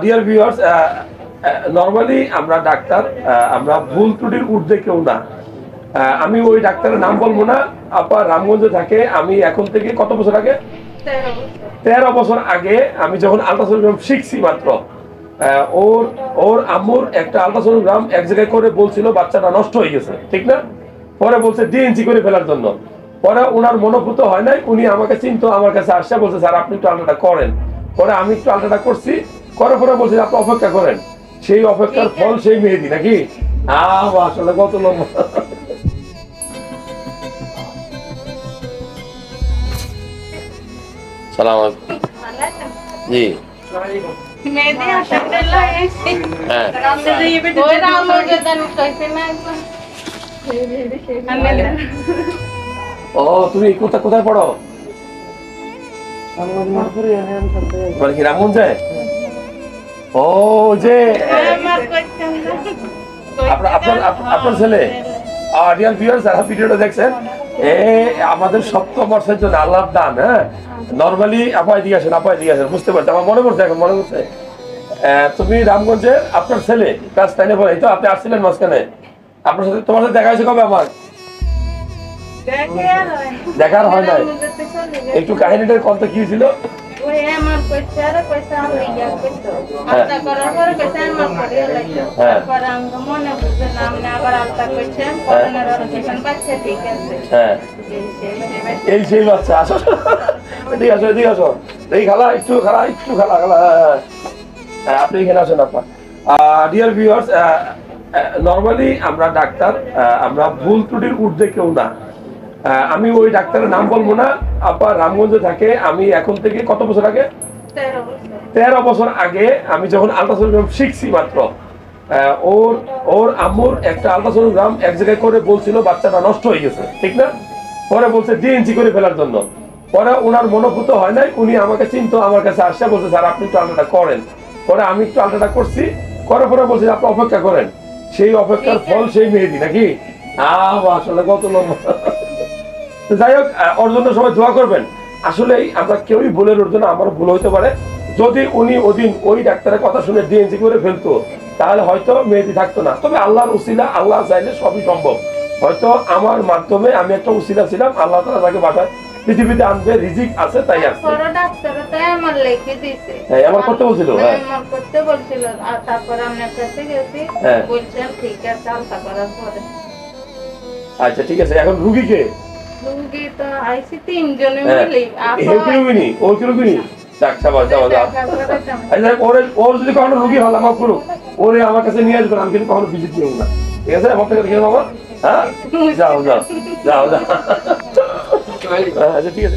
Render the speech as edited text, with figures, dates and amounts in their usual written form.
Dear viewers, normally আমরা doctor, আমরা ভুল ত্রুটির ঊর্ধ্বে কেউ না। আমি ওই ডাক্তারের নাম বলবো না। আপা রামগঞ্জে থাকে। আমি এখন থেকে কত বছর আগে, 13 বছর আগে আমি যখন আল্ট্রাসোনোগ্রাম শিখছি মাত্র, ওর আম্মুর একটা আল্ট্রাসোনোগ্রাম এক জায়গায় করে বলছিল বাচ্চাটা নষ্ট হয়ে গেছে, ঠিক না? পরে বলছে ডিএনসি করে ফেলার জন্য। পরে ওনার মনোভূত হয় নাই, উনি আমাকে চিনতো, আমার কাছে আসছে, বলছে স্যার আপনি একটু আল্ট্রাটা করেন। পরে আমি একটু আল্ট্রাটা করছি, করে পরে বলছে আপনি অপেক্ষা করেন। সেই অপেক্ষার ফল সেই মেহেদি নাকি? আসলে কত লম্বা। সালাম আলাইকুম। জি তুমি কোথায় পড়ো? রামগঞ্জে? ও যে আপনার ছেলে। ডিয়ার ভিউয়ার্স, যারা ভিডিওটা দেখছেন, আমাদের সপ্তম বর্ষের জন্য আল্লাহর দান। হ্যাঁ, নরমালি আপা এদিকে আসেন, বুঝতে পারছি, আমার মনে পড়ছে, এখন মনে পড়ছে। তুমি রামগঞ্জের, আপনার ছেলে ক্লাস 10-এ পড়ে, এই তো আপনি আসছিলেন মাঝখানে। আপনার সাথে, তোমার সাথে দেখা হয়েছে কবে? আমার দেখার হয় নাই। একটু কাহিনীটার কত কি ছিল? এই সেই বাচ্চা। আসো এদিকে আসো, এদিকে আসো। এই খালা, একটু খালা, আপনি এখানে আসেন। আপনার ডিয়ার ভিউয়ার্স, নরমালি আমরা ডাক্তার, আমরা ভুল ত্রুটির ঊর্ধ্বে কেউ না। আমি ওই ডাক্তারের নাম বলবো না। আপা রামগঞ্জে থাকে। আমি এখন থেকে কত বছর আগে, 13 বছর আগে আমি যখন আল্ট্রাসোনোগ্রাম শিখছি মাত্র, ওর আম্মুর একটা আল্ট্রাসোনোগ্রাম এক জায়গায় করে বলছিল বাচ্চাটা নষ্ট হয়ে গেছে, ঠিক না? পরে বলছে ডিএনসি করে ফেলার জন্য। পরে ওনার মনোভূত হয় নাই, উনি আমাকে চিনতো, আমার কাছে আসছে, বলছে স্যার আপনি একটু আল্ট্রাটা করেন। পরে আমি একটু আল্ট্রাটা করছি, করে পরে বলছে আপনি অপেক্ষা করেন। সেই অপেক্ষার ফল সেই মেহেদি নাকি? আসলে কত লম্বা। যাই হোক, ওর জন্য সবাই দোয়া করবেন। আসলেই আমরা কেউই ভুলের, ওর জন্য আমারও ভুল হইতে পারে। যদি উনি ওদিন ওই ডাক্তারের কথা শুনে ডিএনসি করে ফেলতো, তাহলে হয়তো মেহেদি থাকতো না। তবে আল্লাহর উসিলা, আল্লাহ চাইলে সবই সম্ভব। হয়তো আমার মাধ্যমে আমি একটা উসিলা ছিলাম, আল্লাহ তাআলা তাকে বাসায় পৃথিবীতে আনবে, রিজিক আছে তাই আসছে। আমার করতে বলছিল, আচ্ছা ঠিক আছে। এখন রুগীকে ওর যদি কখনো রুগী হল আমার করুক, ওরে আমার কাছে নিয়ে আসবেন, আমি কিন্তু কখনো ভিজিট দিব না, ঠিক আছে? আমার থেকে বাবা, হ্যাঁ, যাও। আচ্ছা ঠিক আছে।